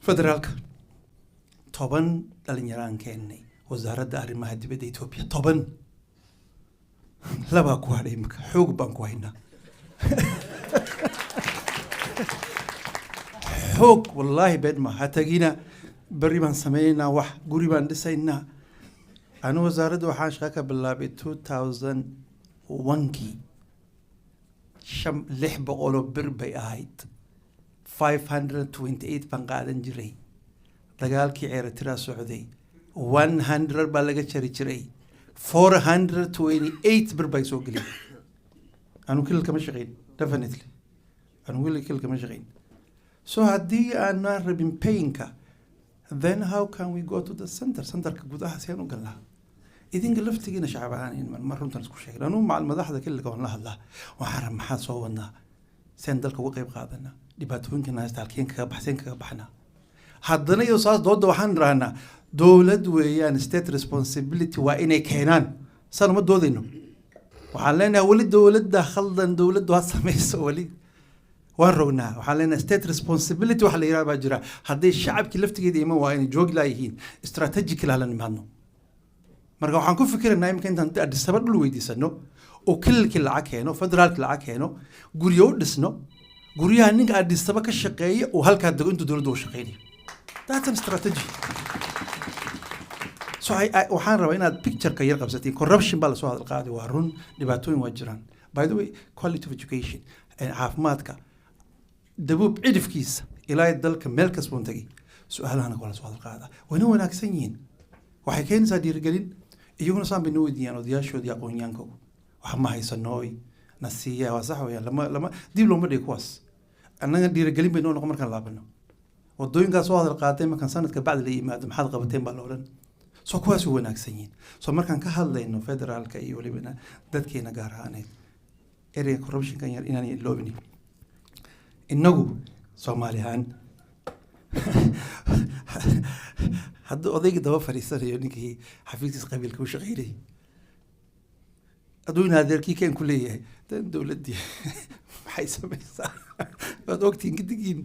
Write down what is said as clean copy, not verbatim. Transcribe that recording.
فدرالك طبعا دالنيران كأني وزارة دار ما هدي بدي إثيوبيا طبعا لا باكو عليك حقوق بانكو هنا حقوق والله بيد ما هتجينا بري من سمينا وح قريبا دسينا أنا وزارة وحاش غاكا بالله ب 2001 كي شم لح بقولو بربي آيد 528 بنقادن جري دقال كي عيرة ترى سعودي 100 بلغة شري جري 428 بربي سوق لي أنا كل كم شغين definitely أنا كل كم شغين so هدي أنا ربين paying then how can we go to the center كجودها سيانو قال لها إذن قلفت تجينا شعبان مرة تنسكو شيء لأنه مع المداح ذا كله قلنا الله الله وحرم محاد صوّنا سندلك وقيب قادنا دباتون كنا يستالكين كبحثين كبحنا حدنا يوصل ضد وحن رانا دولة ويان state responsibility وإني كينان صار ما دودينه وحلنا ولد ده خلدن دولة ده سميس ولي ورّونا وحلنا state responsibility وحلينا بجرا هذا الشعب كلفت جدي ما وإني جوج لايهين strategic لهلا نمانو marka waxaan ku fikirnaa imka intaan adisaba dhul weydiisano oo kilkii lacag keeno federaalka lacag keeno guriyo u dhisno guriyaha ninka adisaba ka shaqeeya oo halka dago inta dawladdu u shaqeeyay that's a strategy so waxaan rabaa inaad picture ka yar qabsatiin corruption baa la soo hadal qaaday waa run dhibaatooyin waa jiraan by the way quality of education caafimaadka dabuub cidifkiisa ilaa dalka meel kasba u tagay su'aalahan kala soo hadal qaadaa wana wanaagsan yihiin waxay keenaysaa dhiirigelin iyaguna saan bay noo weydiiyaan odayaashoodii aqoonyaankow wax ma haysanooy nasiiya waa sax weeyaan lama dib looma dhigo kuwaas annaga dhiirigelin bay noo noqon markaan laabano wadooyinkaas soo hadal qaatay markaan sanadka bacdi la yimaado maxaad qabateen baa la odhan soo kuwaas u wanaagsan yihiin soo markaan ka hadlayno federaalka iyo walibana dadkeena gaar ahaaneed ereyga corruptionkan yar inaan iloobini innagu soomaali ahaan هذا أضيق دوا فريسان يعني كي حفيز قبيل كوش غيري أدوين هذا كي كان كلية دولة دي حيسمي صح هذا وقت ينقدقين